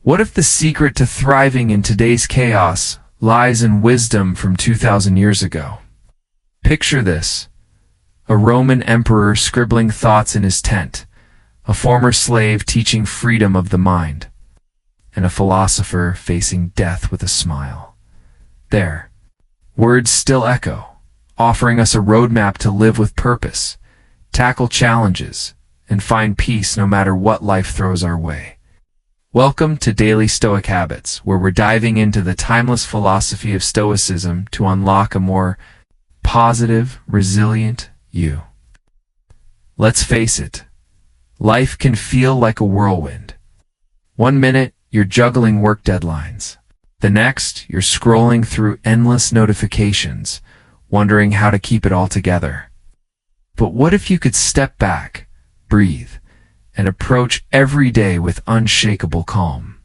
What if the secret to thriving in today's chaos lies in wisdom from 2,000 years ago? Picture this: a Roman emperor scribbling thoughts in his tent, a former slave teaching freedom of the mind, and a philosopher facing death with a smile. There, words still echo, offering us a roadmap to live with purpose, tackle challenges, and find peace no matter what life throws our way. Welcome to Daily Stoic Habits, where we're diving into the timeless philosophy of Stoicism to unlock a more positive, resilient you. Let's face it, life can feel like a whirlwind. One minute, you're juggling work deadlines. The next, you're scrolling through endless notifications, wondering how to keep it all together. But what if you could step back, breathe, and approach every day with unshakable calm?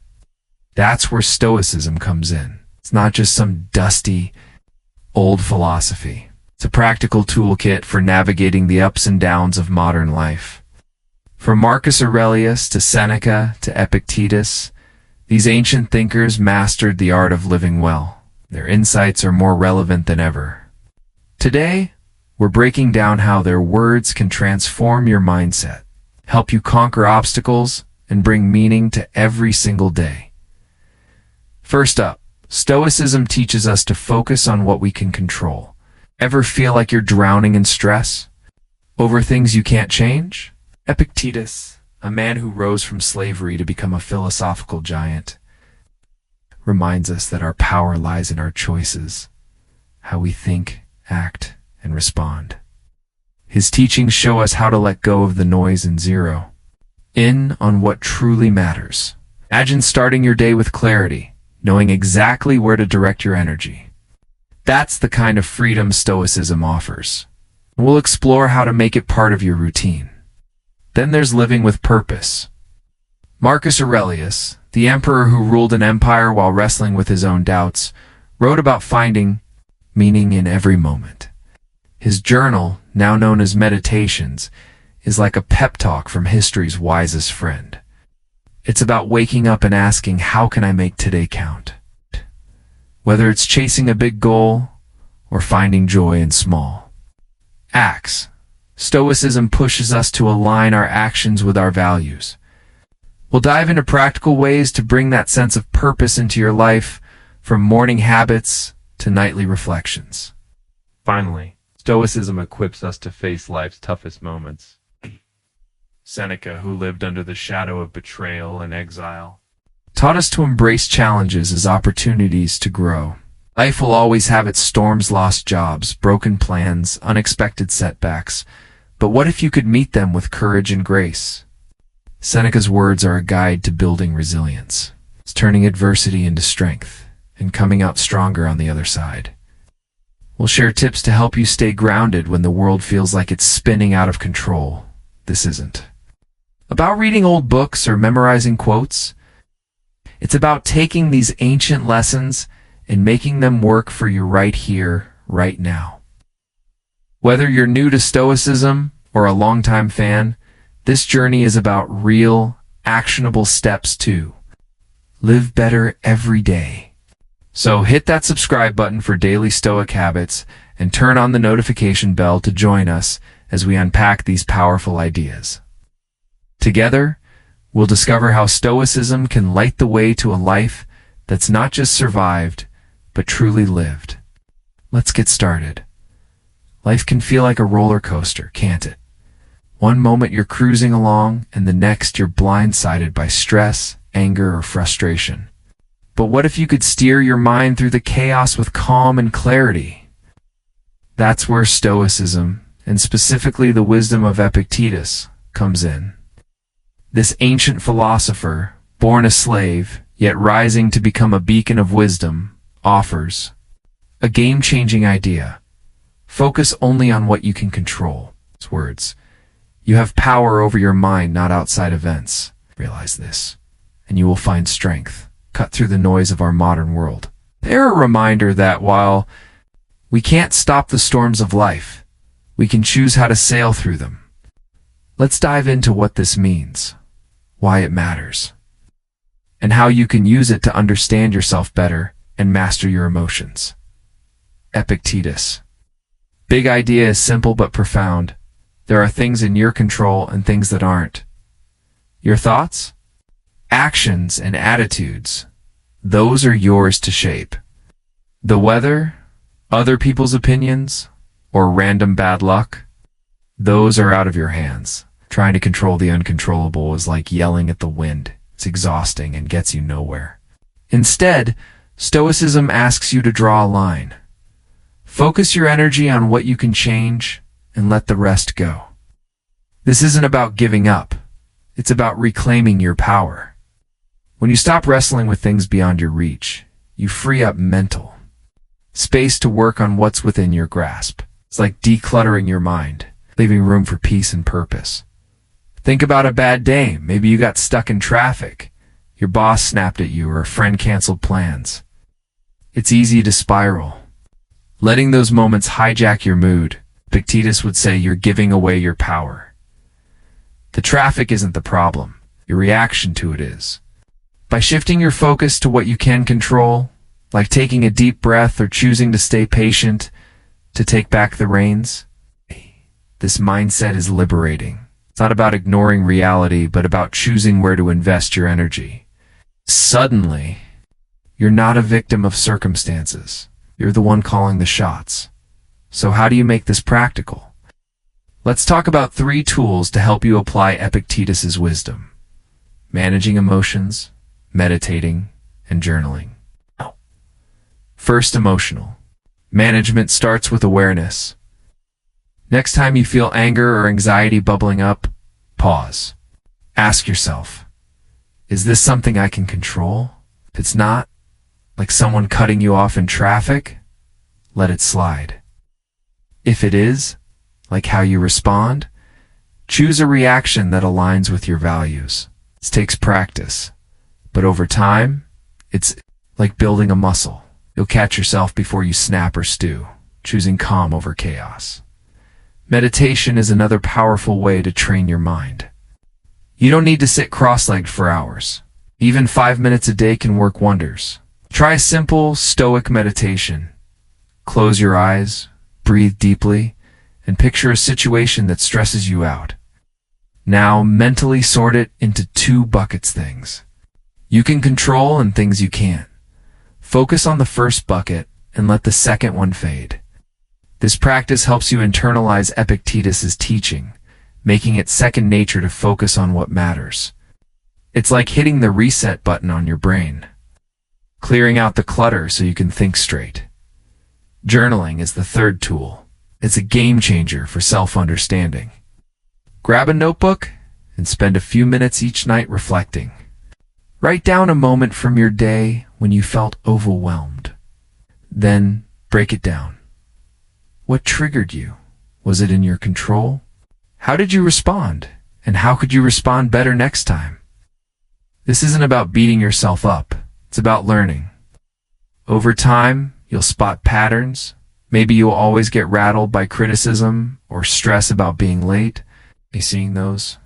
That's where Stoicism comes in. It's not just some dusty, old philosophy. It's a practical toolkit for navigating the ups and downs of modern life. From Marcus Aurelius to Seneca to Epictetus, these ancient thinkers mastered the art of living well. Their insights are more relevant than ever. Today, we're breaking down how their words can transform your mindset, help you conquer obstacles, and bring meaning to every single day. First up, Stoicism teaches us to focus on what we can control. Ever feel like you're drowning in stress over things you can't change? Epictetus, a man who rose from slavery to become a philosophical giant, reminds us that our power lies in our choices, how we think, act, and respond. His teachings show us how to let go of the noise and zero in on what truly matters. Imagine starting your day with clarity, knowing exactly where to direct your energy. That's the kind of freedom Stoicism offers. We'll explore how to make it part of your routine. Then there's living with purpose. Marcus Aurelius, the emperor who ruled an empire while wrestling with his own doubts, wrote about finding meaning in every moment. His journal, now known as Meditations, is like a pep talk from history's wisest friend. It's about waking up and asking, how can I make today count? Whether it's chasing a big goal or finding joy in small acts, Stoicism pushes us to align our actions with our values. We'll dive into practical ways to bring that sense of purpose into your life, from morning habits to nightly reflections. Finally, Stoicism equips us to face life's toughest moments. Seneca, who lived under the shadow of betrayal and exile, taught us to embrace challenges as opportunities to grow. Life will always have its storms, lost jobs, broken plans, unexpected setbacks, but what if you could meet them with courage and grace? Seneca's words are a guide to building resilience. It's turning adversity into strength and coming out stronger on the other side. We'll share tips to help you stay grounded when the world feels like it's spinning out of control. This isn't about reading old books or memorizing quotes. It's about taking these ancient lessons and making them work for you right here, right now. Whether you're new to Stoicism or a longtime fan, this journey is about real, actionable steps to live better every day. So hit that subscribe button for daily Stoic habits and turn on the notification bell to join us as we unpack these powerful ideas. Together, we'll discover how Stoicism can light the way to a life that's not just survived, but truly lived. Let's get started. Life can feel like a roller coaster, can't it? One moment you're cruising along, and the next you're blindsided by stress, anger, or frustration. But what if you could steer your mind through the chaos with calm and clarity? That's where Stoicism, and specifically the wisdom of Epictetus, comes in. This ancient philosopher, born a slave, yet rising to become a beacon of wisdom, offers a game-changing idea. Focus only on what you can control. His words: you have power over your mind, not outside events. Realize this, and you will find strength. Cut through the noise of our modern world. They're a reminder that while we can't stop the storms of life, we can choose how to sail through them. Let's dive into what this means, why it matters, and how you can use it to understand yourself better and master your emotions. Epictetus. Big idea is simple but profound. There are things in your control and things that aren't. Your thoughts, actions, and attitudes, those are yours to shape. The weather, other people's opinions, or random bad luck, those are out of your hands. Trying to control the uncontrollable is like yelling at the wind. It's exhausting and gets you nowhere. Instead, Stoicism asks you to draw a line. Focus your energy on what you can change and let the rest go. This isn't about giving up. It's about reclaiming your power. When you stop wrestling with things beyond your reach, you free up mental space to work on what's within your grasp. It's like decluttering your mind, leaving room for peace and purpose. Think about a bad day. Maybe you got stuck in traffic. Your boss snapped at you or a friend canceled plans. It's easy to spiral. Letting those moments hijack your mood, Epictetus would say you're giving away your power. The traffic isn't the problem. Your reaction to it is. By shifting your focus to what you can control, like taking a deep breath or choosing to stay patient, to take back the reins, this mindset is liberating. It's not about ignoring reality, but about choosing where to invest your energy. Suddenly, you're not a victim of circumstances. You're the one calling the shots. So how do you make this practical? Let's talk about 3 tools to help you apply Epictetus's wisdom: managing emotions, meditating, and journaling. First, emotional. Management starts with awareness. Next time you feel anger or anxiety bubbling up, pause. Ask yourself, is this something I can control? If it's not, like someone cutting you off in traffic, let it slide. If it is, like how you respond, choose a reaction that aligns with your values. This takes practice, but over time, it's like building a muscle. You'll catch yourself before you snap or stew, choosing calm over chaos. Meditation is another powerful way to train your mind. You don't need to sit cross-legged for hours. Even 5 minutes a day can work wonders. Try a simple Stoic meditation. Close your eyes, breathe deeply, and picture a situation that stresses you out. Now mentally sort it into 2 buckets: things you can control and things you can't. Focus on the first bucket and let the second one fade. This practice helps you internalize Epictetus's teaching, making it second nature to focus on what matters. It's like hitting the reset button on your brain, clearing out the clutter so you can think straight. Journaling is the third tool. It's a game changer for self-understanding. Grab a notebook and spend a few minutes each night reflecting. Write down a moment from your day when you felt overwhelmed. Then break it down. What triggered you? Was it in your control? How did you respond? And how could you respond better next time? This isn't about beating yourself up. It's about learning. Over time, you'll spot patterns. Maybe you'll always get rattled by criticism or stress about being late. Are you seeing those?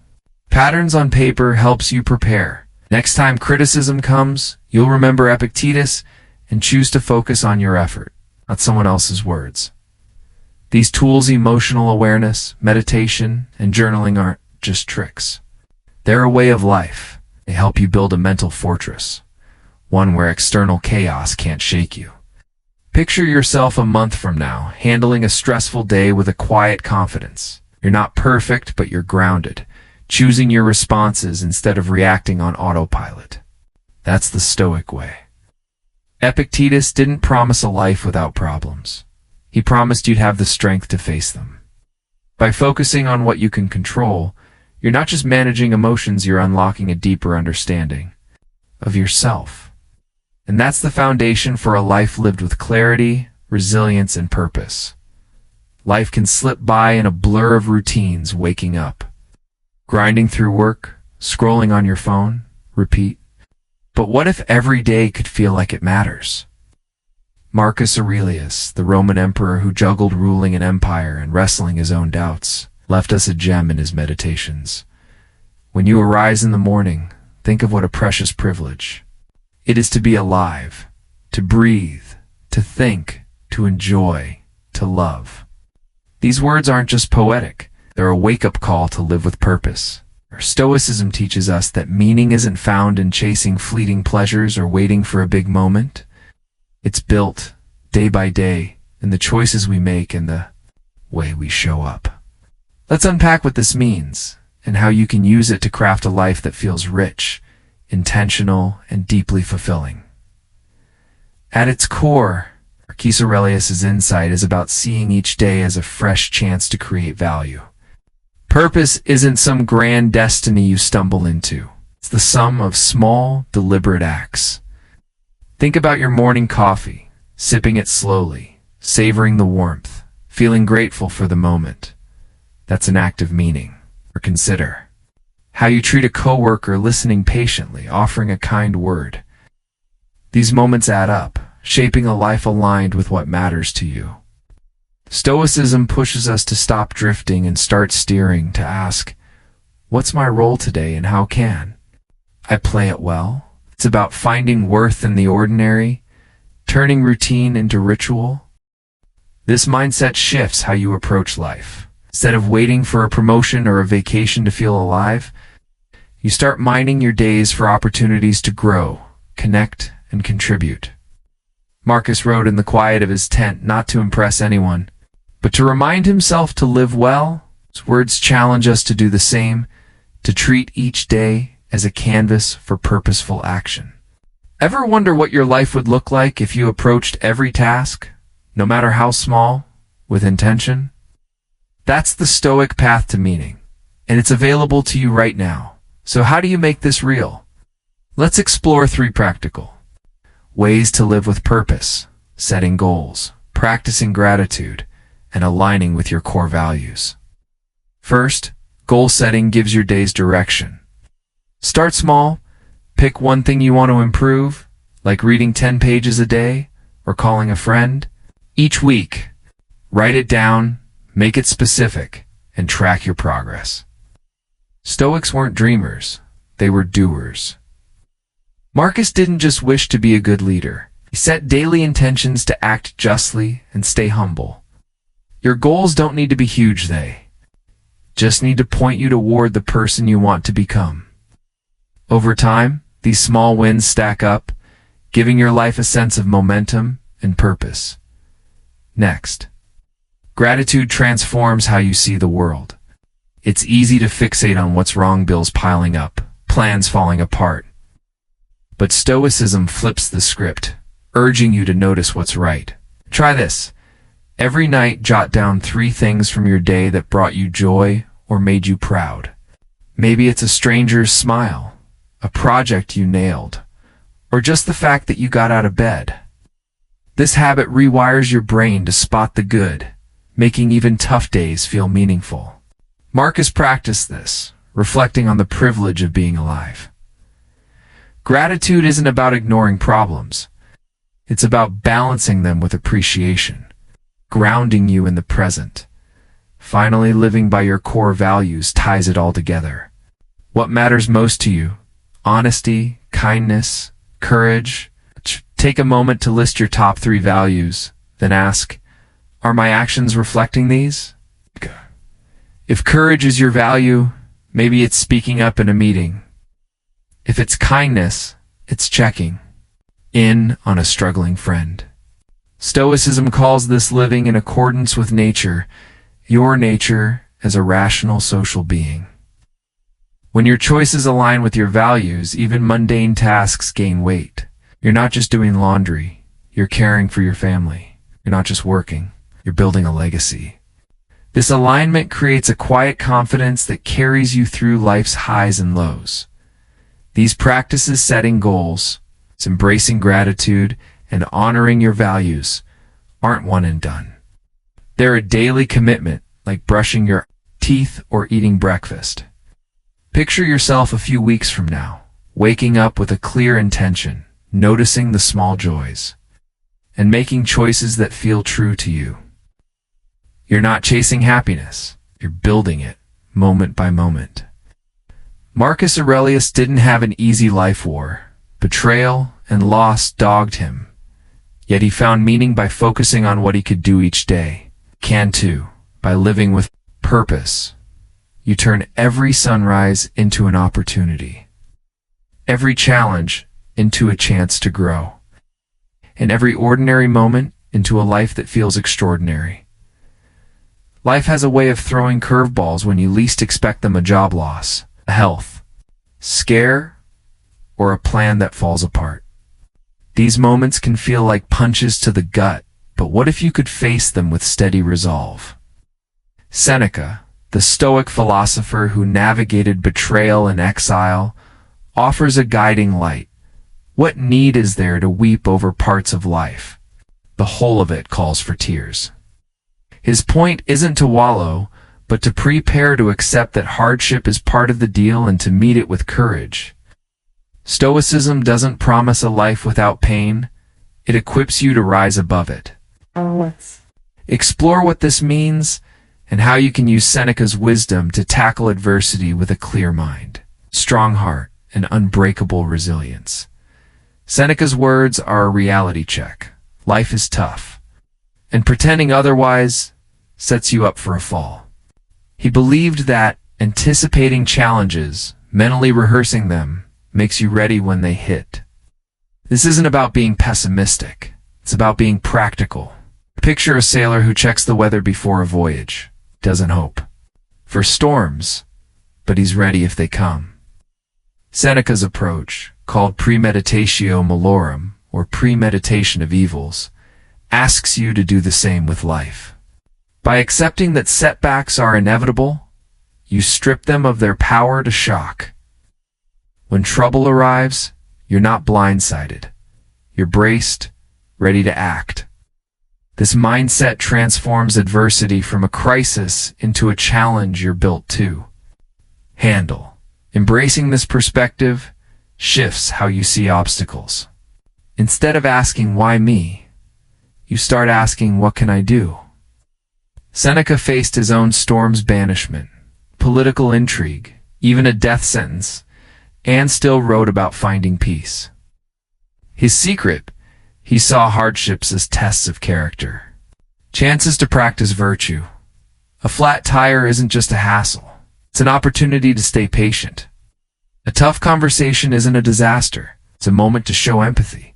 Patterns on paper helps you prepare. Next time criticism comes, you'll remember Epictetus and choose to focus on your effort, not someone else's words. These tools, emotional awareness, meditation, and journaling, aren't just tricks. They're a way of life. They help you build a mental fortress, one where external chaos can't shake you. Picture yourself a month from now, handling a stressful day with a quiet confidence. You're not perfect, but you're grounded, choosing your responses instead of reacting on autopilot. That's the Stoic way. Epictetus didn't promise a life without problems. He promised you'd have the strength to face them. By focusing on what you can control, you're not just managing emotions, you're unlocking a deeper understanding of yourself. And that's the foundation for a life lived with clarity, resilience, and purpose. Life can slip by in a blur of routines: waking up, grinding through work, scrolling on your phone, repeat. But what if every day could feel like it matters? Marcus Aurelius, the Roman emperor who juggled ruling an empire and wrestling his own doubts, left us a gem in his meditations. When you arise in the morning, think of what a precious privilege. It is to be alive, to breathe, to think, to enjoy, to love. These words aren't just poetic, they're a wake-up call to live with purpose. Stoicism teaches us that meaning isn't found in chasing fleeting pleasures or waiting for a big moment. It's built, day by day, in the choices we make and the way we show up. Let's unpack what this means and how you can use it to craft a life that feels rich, intentional, and deeply fulfilling. At its core, Marcus Aurelius' insight is about seeing each day as a fresh chance to create value. Purpose isn't some grand destiny you stumble into. It's the sum of small, deliberate acts. Think about your morning coffee, sipping it slowly, savoring the warmth, feeling grateful for the moment. That's an act of meaning. Or consider how you treat a coworker, listening patiently, offering a kind word. These moments add up, shaping a life aligned with what matters to you. Stoicism pushes us to stop drifting and start steering, to ask, what's my role today and how can I play it well? It's about finding worth in the ordinary, turning routine into ritual. This mindset shifts how you approach life. Instead of waiting for a promotion or a vacation to feel alive, you start mining your days for opportunities to grow, connect, and contribute. Marcus wrote in the quiet of his tent not to impress anyone, but to remind himself to live well. His words challenge us to do the same, to treat each day as a canvas for purposeful action. Ever wonder what your life would look like if you approached every task, no matter how small, with intention? That's the Stoic path to meaning, and it's available to you right now. So how do you make this real? Let's explore 3 practical ways to live with purpose: setting goals, practicing gratitude, and aligning with your core values. First, goal setting gives your days direction. Start small. Pick one thing you want to improve, like reading 10 pages a day or calling a friend. Each week, write it down, make it specific, and track your progress. Stoics weren't dreamers, they were doers. Marcus didn't just wish to be a good leader. He set daily intentions to act justly and stay humble. Your goals don't need to be huge, they just need to point you toward the person you want to become. Over time, these small wins stack up, giving your life a sense of momentum and purpose. Next, gratitude transforms how you see the world. It's easy to fixate on what's wrong, bills piling up, plans falling apart. But Stoicism flips the script, urging you to notice what's right. Try this. Every night, jot down 3 things from your day that brought you joy or made you proud. Maybe it's a stranger's smile, a project you nailed, or just the fact that you got out of bed. This habit rewires your brain to spot the good, making even tough days feel meaningful. Marcus practiced this, reflecting on the privilege of being alive. Gratitude isn't about ignoring problems. It's about balancing them with appreciation, grounding you in the present. Finally, living by your core values ties it all together. What matters most to you? Honesty, kindness, courage. Take a moment to list your top 3 values, then ask, are my actions reflecting these? If courage is your value, maybe it's speaking up in a meeting. If it's kindness, it's checking in on a struggling friend. Stoicism calls this living in accordance with nature, your nature as a rational social being. When your choices align with your values, even mundane tasks gain weight. You're not just doing laundry, you're caring for your family. You're not just working, you're building a legacy. This alignment creates a quiet confidence that carries you through life's highs and lows. These practices, setting goals, embracing gratitude, and honoring your values, aren't one and done. They're a daily commitment, like brushing your teeth or eating breakfast. Picture yourself a few weeks from now, waking up with a clear intention, noticing the small joys, and making choices that feel true to you. You're not chasing happiness, you're building it, moment by moment. Marcus Aurelius didn't have an easy life. Betrayal and loss dogged him, yet he found meaning by focusing on what he could do each day. Can too, by living with purpose. You turn every sunrise into an opportunity, every challenge into a chance to grow, and every ordinary moment into a life that feels extraordinary. Life has a way of throwing curveballs when you least expect them: a job loss, a health scare, or a plan that falls apart. These moments can feel like punches to the gut, but what if you could face them with steady resolve? Seneca, the Stoic philosopher who navigated betrayal and exile, offers a guiding light. What need is there to weep over parts of life? The whole of it calls for tears. His point isn't to wallow, but to prepare to accept that hardship is part of the deal and to meet it with courage. Stoicism doesn't promise a life without pain. It equips you to rise above it. Explore what this means and how you can use Seneca's wisdom to tackle adversity with a clear mind, strong heart, and unbreakable resilience. Seneca's words are a reality check. Life is tough, and pretending otherwise sets you up for a fall. He believed that anticipating challenges, mentally rehearsing them, makes you ready when they hit. This isn't about being pessimistic. It's about being practical. Picture a sailor who checks the weather before a voyage, doesn't hope for storms, but he's ready if they come. Seneca's approach, called premeditatio malorum, or premeditation of evils, asks you to do the same with life. By accepting that setbacks are inevitable, you strip them of their power to shock. When trouble arrives, you're not blindsided. You're braced, ready to act. This mindset transforms adversity from a crisis into a challenge you're built to handle. Embracing this perspective shifts how you see obstacles. Instead of asking, "Why me?" you start asking, "What can I do?" Seneca faced his own storms: banishment, political intrigue, even a death sentence, and still wrote about finding peace. His secret: he saw hardships as tests of character, chances to practice virtue. A flat tire isn't just a hassle. It's an opportunity to stay patient. A tough conversation isn't a disaster. It's a moment to show empathy.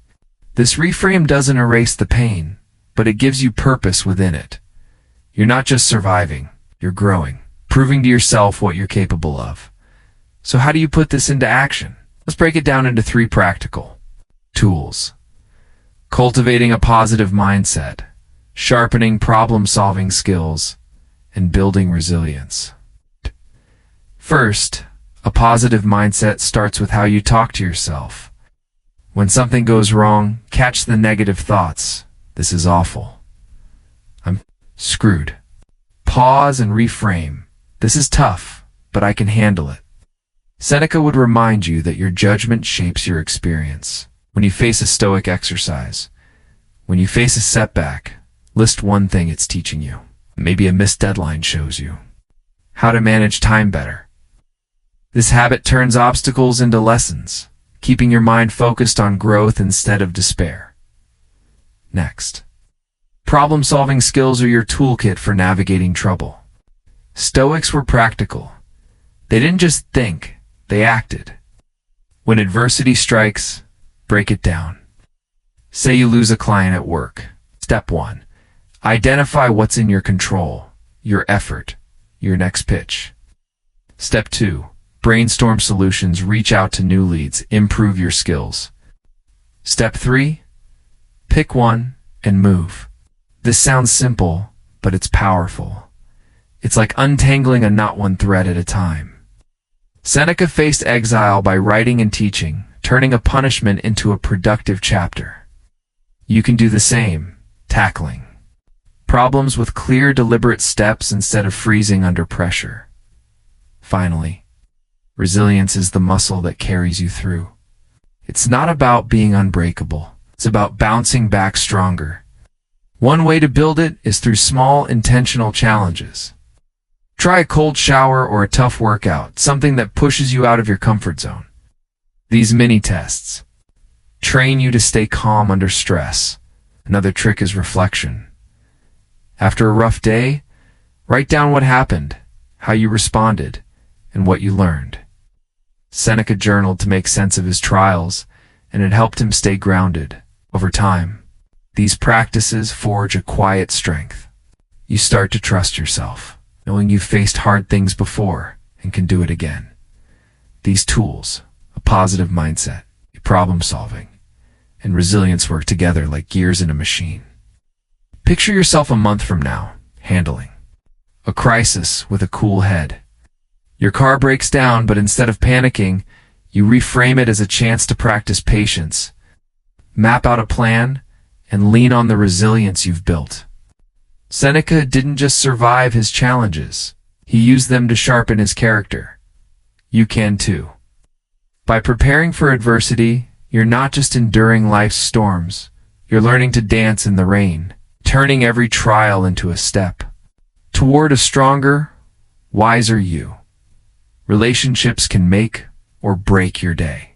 This reframe doesn't erase the pain, but it gives you purpose within it. You're not just surviving, you're growing, proving to yourself what you're capable of. So how do you put this into action? Let's break it down into 3 practical tools. Cultivating a positive mindset, sharpening problem-solving skills, and building resilience. First, a positive mindset starts with how you talk to yourself. When something goes wrong, catch the negative thoughts. "This is awful. I'm screwed." Pause and reframe. "This is tough, but I can handle it." Seneca would remind you that your judgment shapes your experience. When you face a Stoic exercise, when you face a setback, list one thing it's teaching you. Maybe a missed deadline shows you how to manage time better. This habit turns obstacles into lessons, keeping your mind focused on growth instead of despair. Next, problem-solving skills are your toolkit for navigating trouble. Stoics were practical. They didn't just think, they acted. When adversity strikes, break it down. Say you lose a client at work. Step 1. Identify what's in your control, your effort, your next pitch. Step 2. Brainstorm solutions, reach out to new leads, improve your skills. Step 3. Pick one and move. This sounds simple, but it's powerful. It's like untangling a knot one thread at a time. Seneca faced exile by writing and teaching, turning a punishment into a productive chapter. You can do the same, tackling problems with clear, deliberate steps instead of freezing under pressure. Finally, resilience is the muscle that carries you through. It's not about being unbreakable. It's about bouncing back stronger. One way to build it is through small, intentional challenges. Try a cold shower or a tough workout, something that pushes you out of your comfort zone. These mini tests train you to stay calm under stress. Another trick is reflection. After a rough day, write down what happened, how you responded, and what you learned. Seneca journaled to make sense of his trials, and it helped him stay grounded. Over time, these practices forge a quiet strength. You start to trust yourself, knowing you've faced hard things before and can do it again. These tools, a positive mindset, problem solving, and resilience work together like gears in a machine. Picture yourself a month from now, handling a crisis with a cool head. Your car breaks down, but instead of panicking, you reframe it as a chance to practice patience, map out a plan, and lean on the resilience you've built. Seneca didn't just survive his challenges, he used them to sharpen his character. You can too. By preparing for adversity, you're not just enduring life's storms, you're learning to dance in the rain, turning every trial into a step toward a stronger, wiser you. Relationships can make or break your day.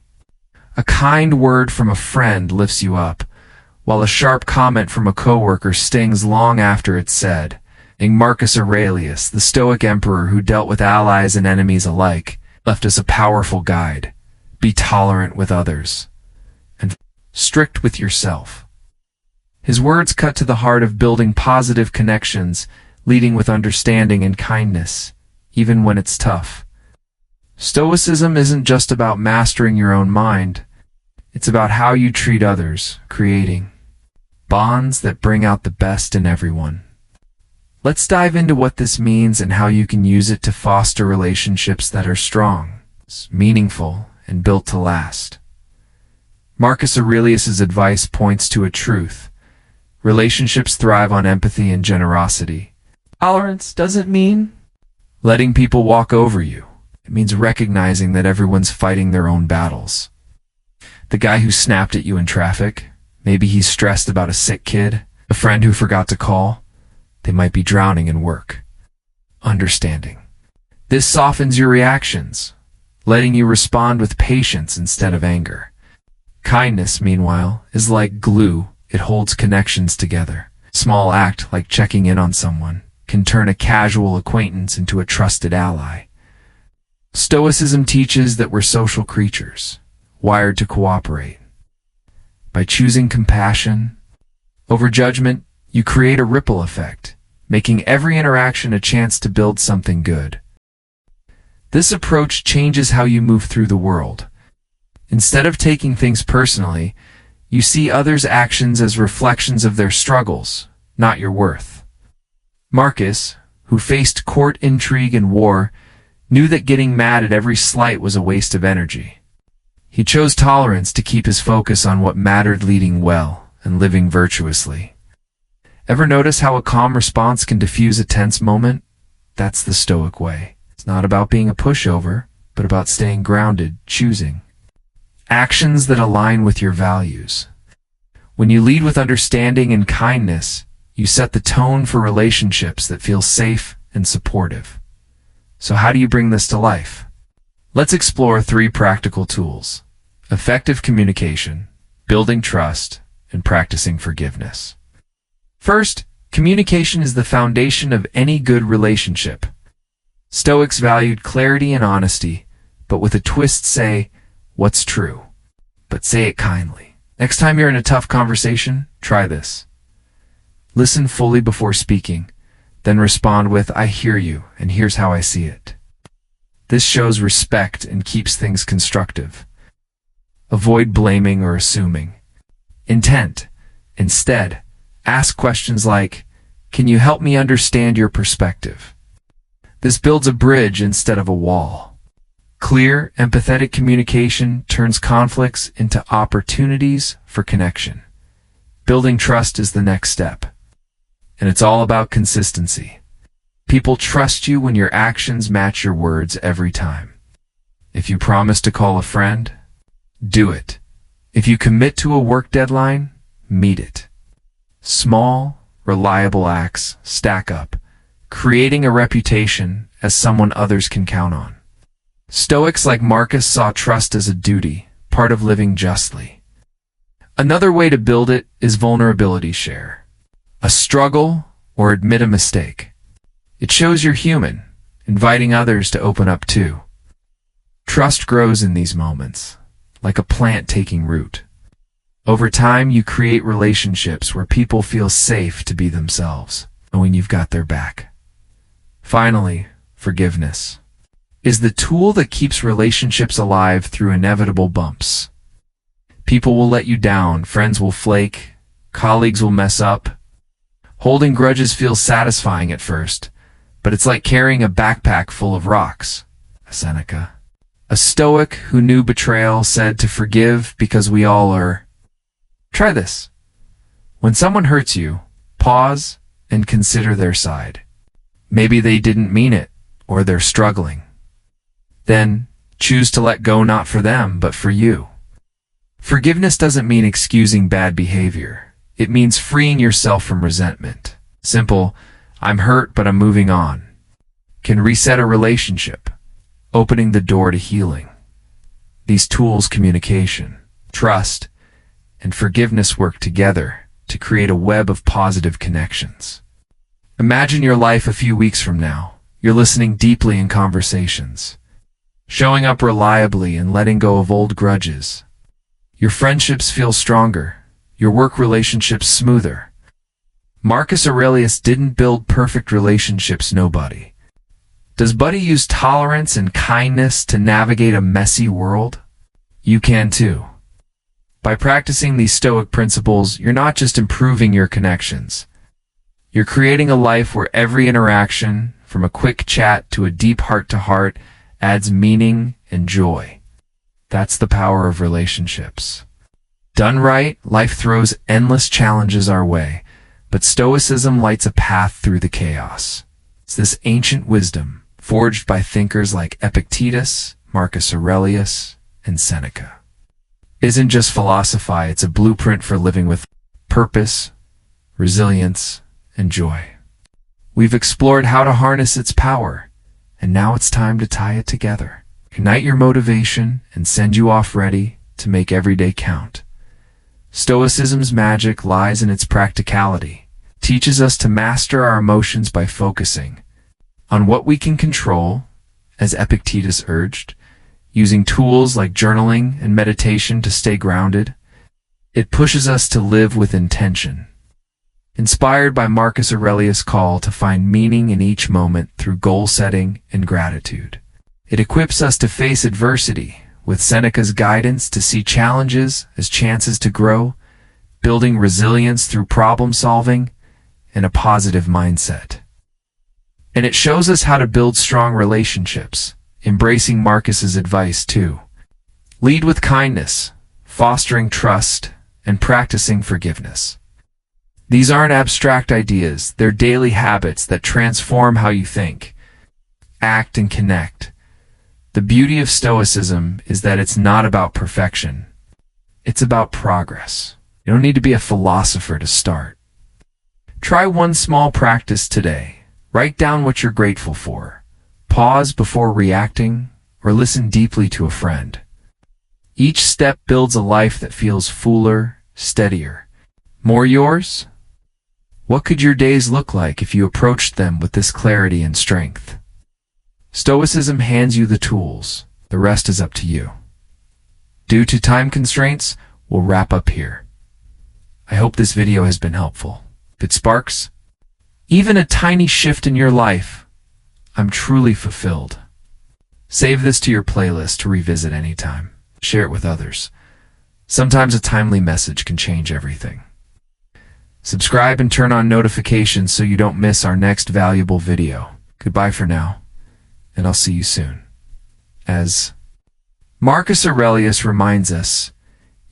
A kind word from a friend lifts you up, while a sharp comment from a coworker stings long after it's said. Marcus Aurelius, the Stoic emperor who dealt with allies and enemies alike, left us a powerful guide. Be tolerant with others, and strict with yourself. His words cut to the heart of building positive connections, leading with understanding and kindness, even when it's tough. Stoicism isn't just about mastering your own mind. It's about how you treat others, creating bonds that bring out the best in everyone. Let's dive into what this means and how you can use it to foster relationships that are strong, meaningful, and built to last. Marcus Aurelius' advice points to a truth. Relationships thrive on empathy and generosity. Tolerance doesn't mean letting people walk over you. It means recognizing that everyone's fighting their own battles. The guy who snapped at you in traffic, maybe he's stressed about a sick kid, a friend who forgot to call. They might be drowning in work. Understanding. This softens your reactions, letting you respond with patience instead of anger. Kindness, meanwhile, is like glue. It holds connections together. A small act like checking in on someone can turn a casual acquaintance into a trusted ally. Stoicism teaches that we're social creatures, wired to cooperate. By choosing compassion over judgment, you create a ripple effect, making every interaction a chance to build something good. This approach changes how you move through the world. Instead of taking things personally, you see others' actions as reflections of their struggles, not your worth. Marcus, who faced court intrigue and war, knew that getting mad at every slight was a waste of energy. He chose tolerance to keep his focus on what mattered, leading well and living virtuously. Ever notice how a calm response can diffuse a tense moment? That's the Stoic way. It's not about being a pushover, but about staying grounded, choosing actions that align with your values. When you lead with understanding and kindness, you set the tone for relationships that feel safe and supportive. So how do you bring this to life? Let's explore 3 practical tools: effective communication, building trust, and practicing forgiveness. First, communication is the foundation of any good relationship. Stoics valued clarity and honesty, but with a twist say, what's true, but say it kindly. Next time you're in a tough conversation, try this. Listen fully before speaking, then respond with, I hear you, and here's how I see it. This shows respect and keeps things constructive. Avoid blaming or assuming. Intent. Instead, ask questions like, can you help me understand your perspective? This builds a bridge instead of a wall. Clear, empathetic communication turns conflicts into opportunities for connection. Building trust is the next step. And it's all about consistency. People trust you when your actions match your words every time. If you promise to call a friend, do it. If you commit to a work deadline, meet it. Small, reliable acts stack up, creating a reputation as someone others can count on. Stoics like Marcus saw trust as a duty, part of living justly. Another way to build it is vulnerability share. A struggle or admit a mistake. It shows you're human, inviting others to open up too. Trust grows in these moments, like a plant taking root. Over time, you create relationships where people feel safe to be themselves, knowing you've got their back. Finally, forgiveness is the tool that keeps relationships alive through inevitable bumps. People will let you down, friends will flake, colleagues will mess up. Holding grudges feels satisfying at first, but it's like carrying a backpack full of rocks. Seneca, a Stoic who knew betrayal, said to forgive because we all are. Try this. When someone hurts you, pause and consider their side. Maybe they didn't mean it, or they're struggling. Then, choose to let go, not for them, but for you. Forgiveness doesn't mean excusing bad behavior. It means freeing yourself from resentment. Simple, I'm hurt but I'm moving on, can reset a relationship, opening the door to healing. These tools, communication, trust, and forgiveness, work together to create a web of positive connections. Imagine your life a few weeks from now. You're listening deeply in conversations, showing up reliably and letting go of old grudges. Your friendships feel stronger, your work relationships smoother. Marcus Aurelius didn't build perfect relationships, nobody. Does Buddy use tolerance and kindness to navigate a messy world? You can too. By practicing these Stoic principles, you're not just improving your connections. You're creating a life where every interaction, from a quick chat to a deep heart-to-heart, adds meaning and joy. That's the power of relationships. Done right, life throws endless challenges our way, but Stoicism lights a path through the chaos. It's this ancient wisdom, forged by thinkers like Epictetus, Marcus Aurelius, and Seneca. It isn't just philosophy, it's a blueprint for living with purpose, resilience, and joy. We've explored how to harness its power, and now it's time to tie it together. Ignite your motivation and send you off ready to make every day count. Stoicism's magic lies in its practicality. It teaches us to master our emotions by focusing on what we can control, as Epictetus urged, using tools like journaling and meditation to stay grounded. It pushes us to live with intention, inspired by Marcus Aurelius' call to find meaning in each moment through goal setting and gratitude. It equips us to face adversity, with Seneca's guidance to see challenges as chances to grow, building resilience through problem solving and a positive mindset. And it shows us how to build strong relationships, embracing Marcus's advice too. Lead with kindness, fostering trust, and practicing forgiveness. These aren't abstract ideas, they're daily habits that transform how you think, act, and connect. The beauty of Stoicism is that it's not about perfection. It's about progress. You don't need to be a philosopher to start. Try one small practice today. Write down what you're grateful for. Pause before reacting, or listen deeply to a friend. Each step builds a life that feels fuller, steadier. More yours? What could your days look like if you approached them with this clarity and strength? Stoicism hands you the tools. The rest is up to you. Due to time constraints, we'll wrap up here. I hope this video has been helpful. If it sparks even a tiny shift in your life, I'm truly fulfilled. Save this to your playlist to revisit anytime. Share it with others. Sometimes a timely message can change everything. Subscribe and turn on notifications so you don't miss our next valuable video. Goodbye for now, and I'll see you soon. As Marcus Aurelius reminds us,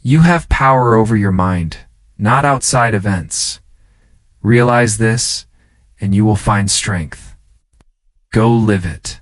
you have power over your mind, not outside events. Realize this, and you will find strength. Go live it.